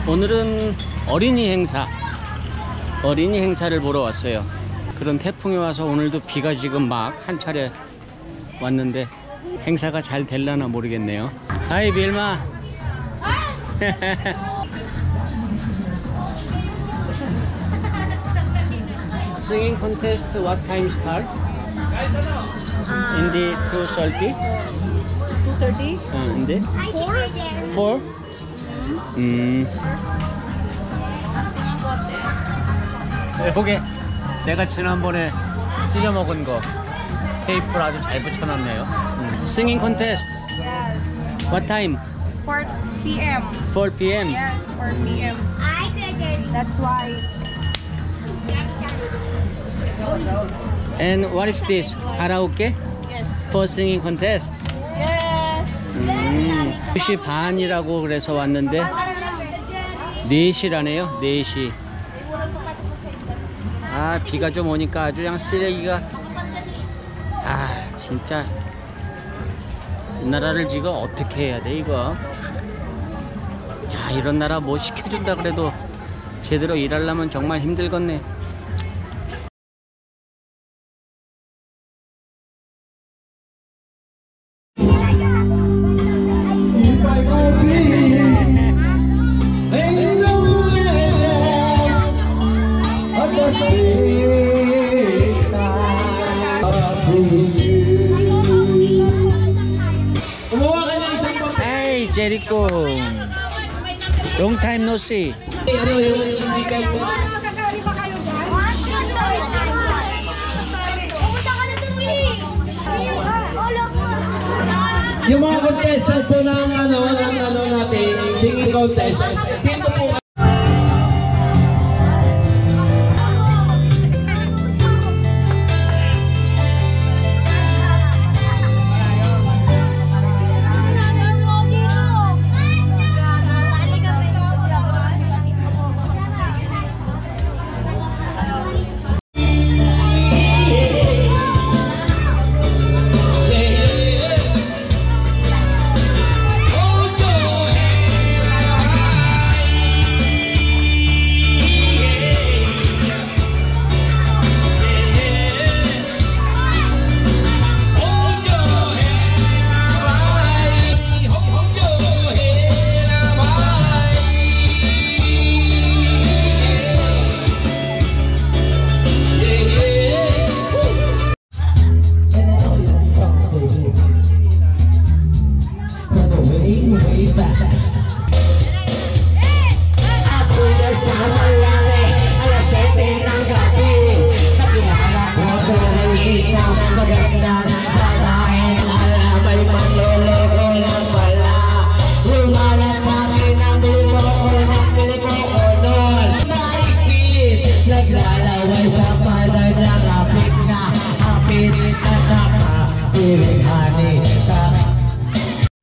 오늘은 어린이 행사를 보러 왔어요. 그런 태풍이 와서 오늘도 비가 지금 막 한 차례 왔는데 행사가 잘 될라나 모르겠네요. 하이 빌마. Singing contest what time start? In the 2:30? 2:30? In the 4? 요게 내가 지난번에 찢어 먹은 거 테이프를 아주 잘 붙여놨네요. Singing contest. Yes. What time? 4 p.m. 4 p.m. Yes, 4 p.m. That's why. And what is this? Karaoke? Yes. For singing contest? Yes. 2시 반이라고 그래서 왔는데 4시라네요. 4시. 아, 비가 좀 오니까 아주 그냥 쓰레기가, 아, 진짜 이 나라를 지금 어떻게 해야 돼 이거. 야, 이런 나라 뭐 시켜준다 그래도 제대로 일하려면 정말 힘들겠네. Hey Jericho, long time no see. Yung mga contestant po ng natin, singing contest, dito po.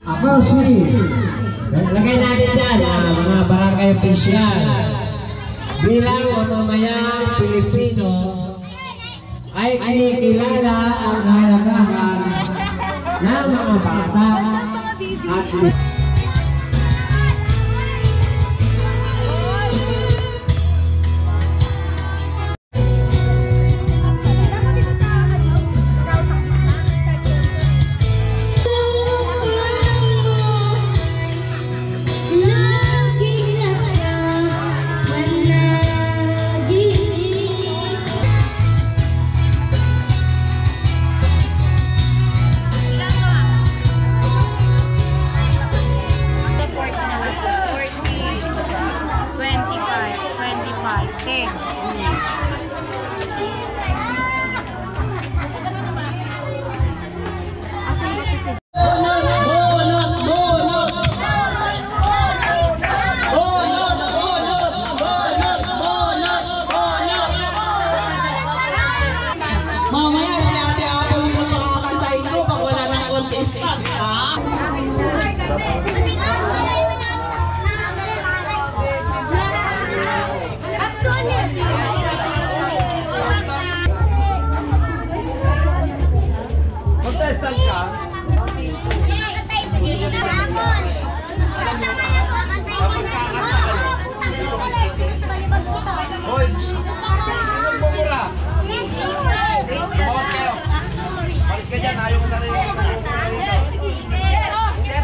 Ako si lagay natin dyan mga barangay official bilang mamamayang Pilipino ay kinikilala ang kahalagahan ng mga bata at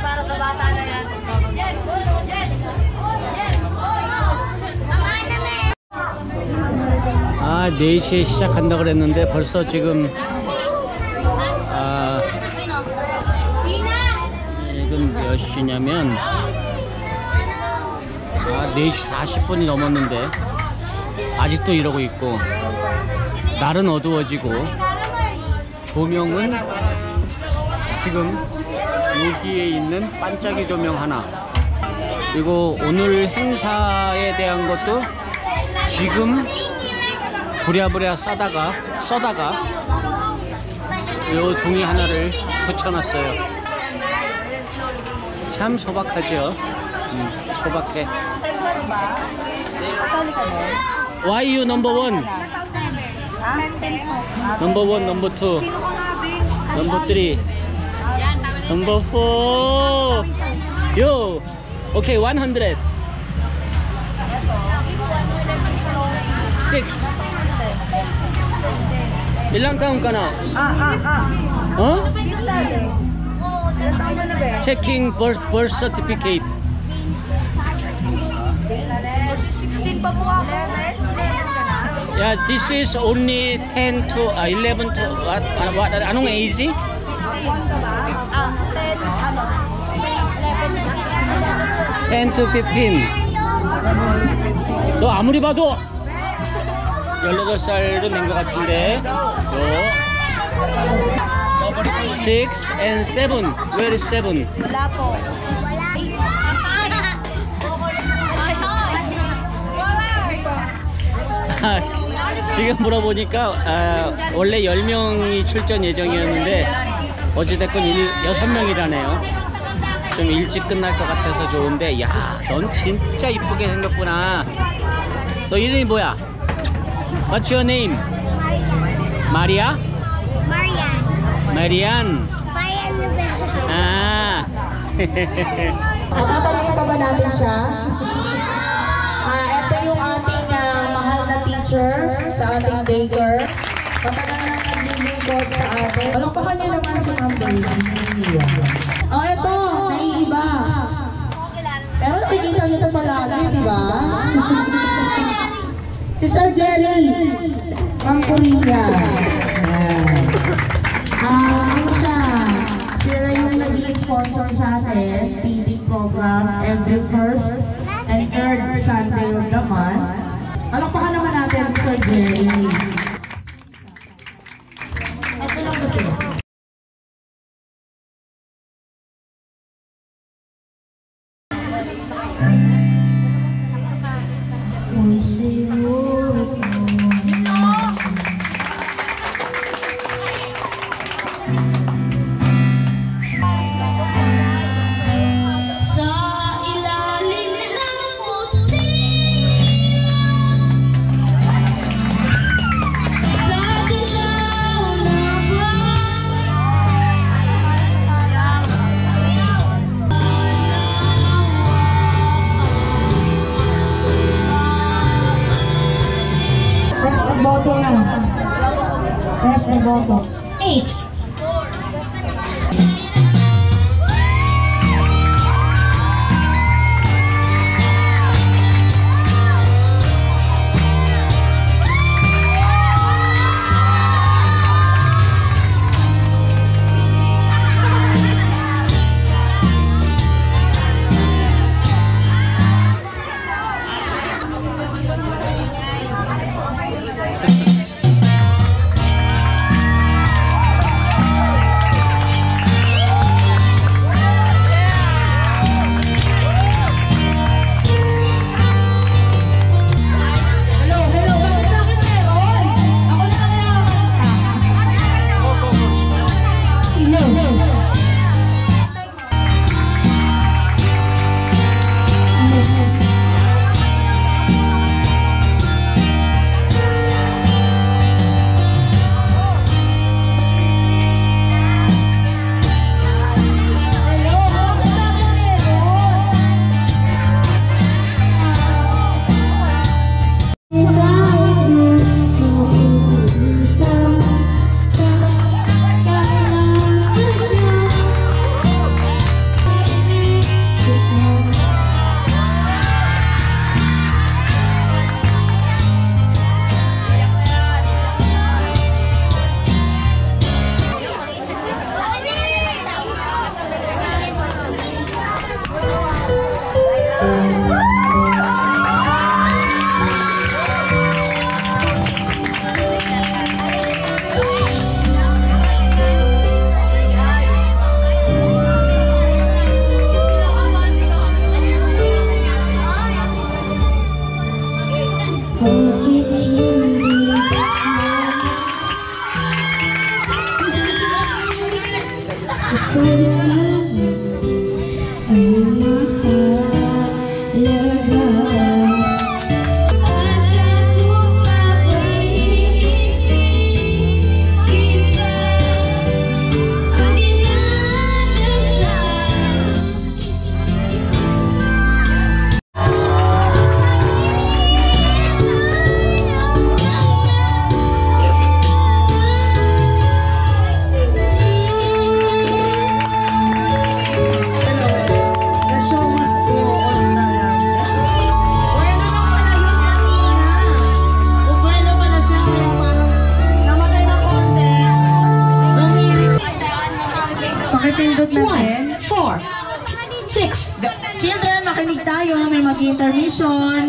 para sa bata na yan. 아, 4시에 시작한다 그랬는데 벌써 지금 지금 몇 시냐면 4시 40분이 넘었는데 아직도 이러고 있고, 날은 어두워지고 조명은 지금 여기에 있는 반짝이 조명 하나, 그리고 오늘 행사에 대한 것도 지금 부랴부랴 써다가 요 종이 하나를 붙여놨어요. 참 소박하죠. 소박해. Why you number one? Number one, number two, number three, number four. Yo, okay, 100. 6. Ilang taon ka na? Huh? Checking birth certificate. 16 pa po ako. Yeah, this is only 10 to 11 to what? Anong age? 10, 10 to 15. 너 아무리 봐도 18살도 된 것 같은데. 6 and 7. Where is 7? Wala po. 지금 물어보니까 원래 10명이 출전 예정이었는데 어찌됐건 6명이라네요. 좀 일찍 끝날 것 같아서 좋은데, 야, 넌 진짜 이쁘게 생겼구나. 너 이름이 뭐야? What's your name? 마리아? 마리안. 아. Tatanungin pa ba natin siya? Ito yung ating mahal na teacher sa ating daycare. Matagal na naglilingkod sa atin. Palakpakan niyo naman si Ma'am Baby. Oh, ito, naiiba. Pero nakikita niyo ito palagi, di ba? Si Sir Jerry, Ma'am Korea. Ano siya? Sila yung nag-i-sponsor sa atin, feeding program every first and third Sunday of the month. Palakpakan naman natin si Sir Jerry. Ito lang ba sila? Boto na. Yes, may boto. 8. Ikaw sana ay mahalaga. At ako pa'y iibigin pa ang dinadasal. The show must go on talaga. Bueno lang pala yun kanina. Bubuelo pala siya, kaya parang namatay na konti. Lumirit. Pakipindot natin. 4, 6. Children, makinig tayo. May mag-intermission.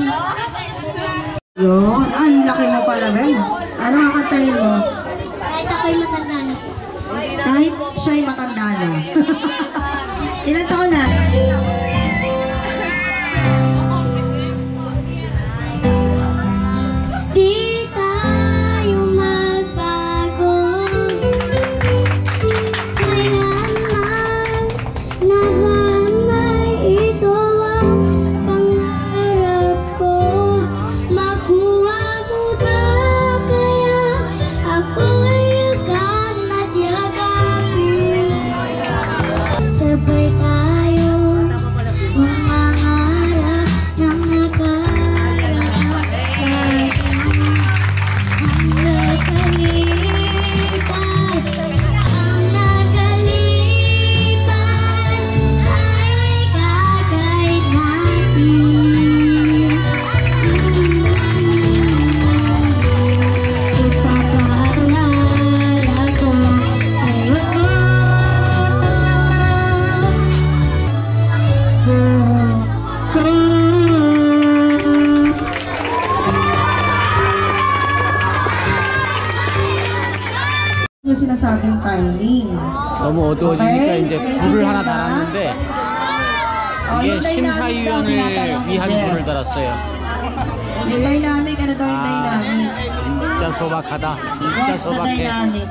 Yun. Ang laki mo pala, Ben. Ano kakatayin mo? Kahit ako'y matanda na po. Kahit siya'y matanda na. Ilan taon na? Di tayo magbago. Kailanman nasaan may ito ang pangarap ko. Makuha mo na kaya ako'y agad magyakapin. Sabay tayo mangarap ng nakaraan. Ang nakalipas ay gagawin natin. Ipapaalala ko sa'yo. Yung sinasabing timing. 너무 어두워지니까 이제 불을 하나 달았는데 이게 yung dynamic daw 심사위원을 tinatanong ni 위한 Jeff. 불을 달았어요. Yung dynamic, ano daw yung 아, dynamic? 진짜 소박하다. 진짜 What's the 소박해. dynamic?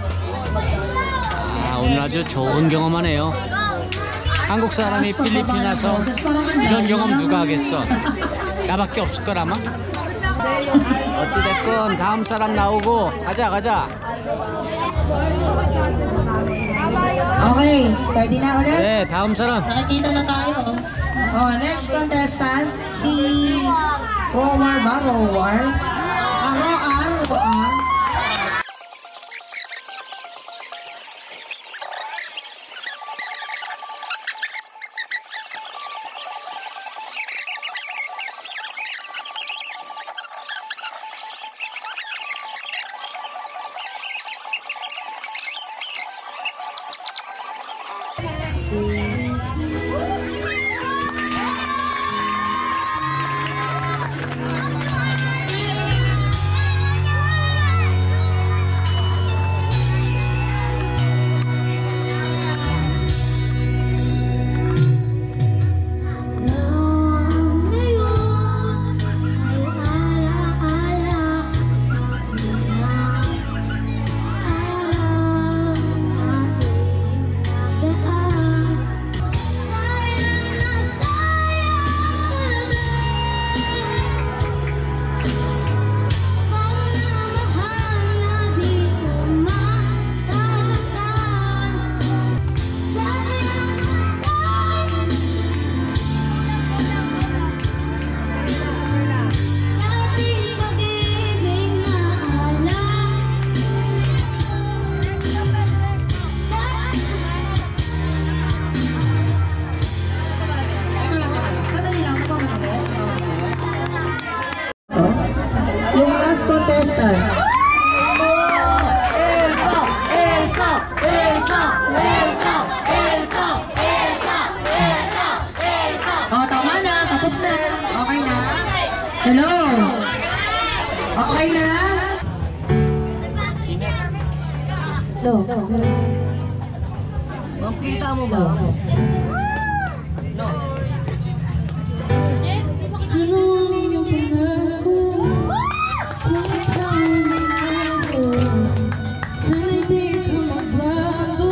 아, 오늘 아주 좋은 경험하네요. 한국 사람이 필리핀 와서 이런 경험 누가 하겠어? 나밖에 없을 걸 아마? 어찌됐건 다음 사람 나오고 가자. Okay, pwede na ulit? 네, 다음 사람. Nakikita na tayo. Oh, next contestant, si Roar ba? Roar? Roar. Yung last contestant. Oh, tama na. Tapos na. Okay na. Hello. Okay na. No. Kita mo ba? Ano ang pangako? Kung ikaw ang ako, sana'y di ka magbago.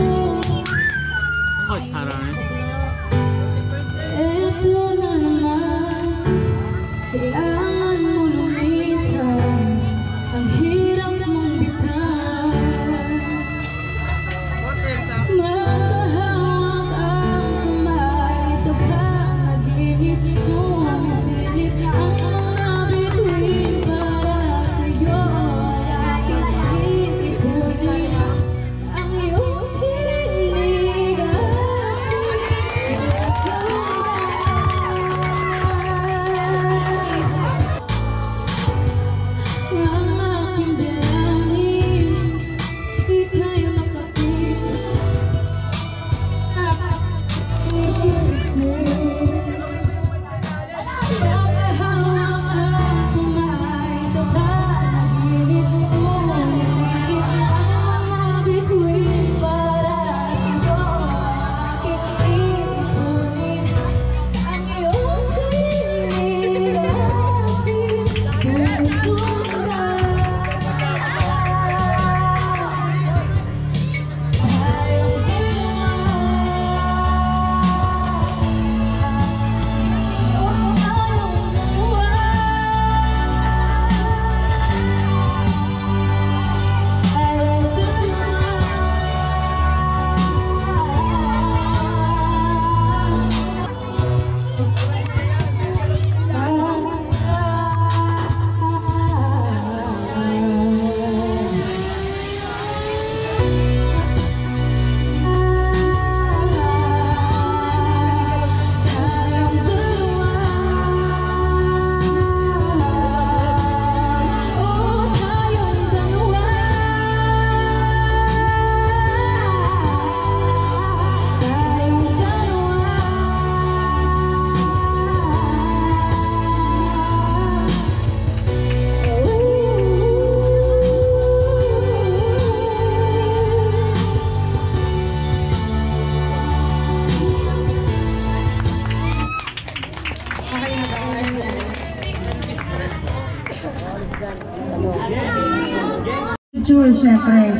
Pure, syempre.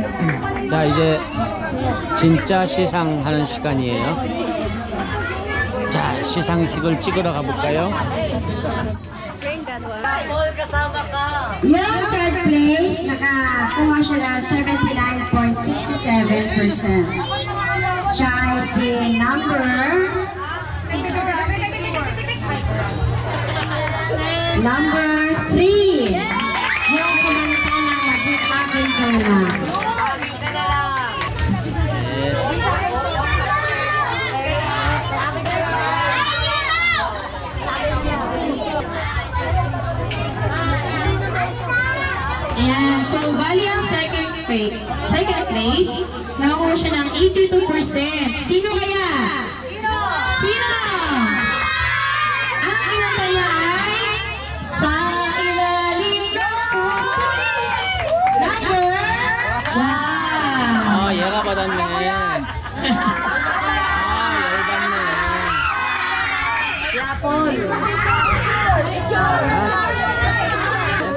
자, 이제 진짜 시상하는 시간이에요. 자, 시상식을 찍으러 가볼까요? Yung third place, nakakuha siya ng 79.67%. Siya ay si number 3. Yung kumanta na mag-aking ka na. Ayan, so bali ang second place, nakakuha siya ng 82%. Sino kaya? Sino? Ang kinanta niya ay Sa Ilalim ng Puti. Number 1. 아, 얘가 받았네.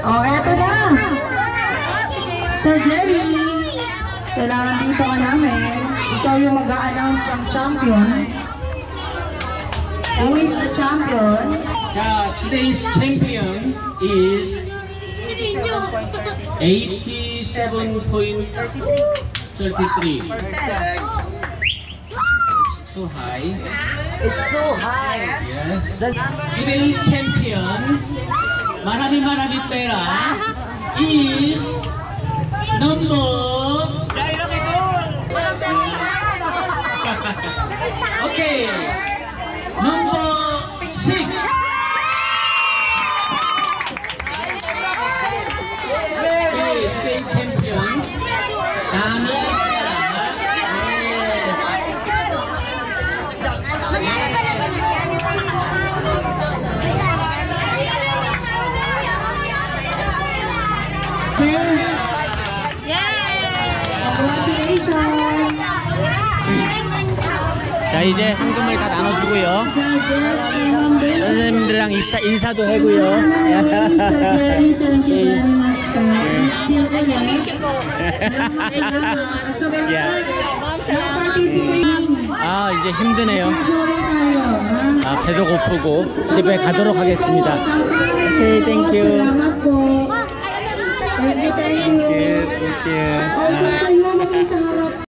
Oh, eto na. Sir Jerry, kailangan dito ka namin. Ikaw yung mag-a-announce ng champion. Who is the champion? Today's champion is 87.33. It's too high. It's so high. Yes. Today's champion, marami pera, is number. Okay, number 6. Okay, today's champion, Dami. Congratulations. 자, 이제 상금을 다 나눠주고요. 선생님들이랑 인사도 하고요. 아, 이제 힘드네요. 아, 배도 고프고 집에 가도록 하겠습니다. 오케이, 땡큐. Thank you. 땡큐.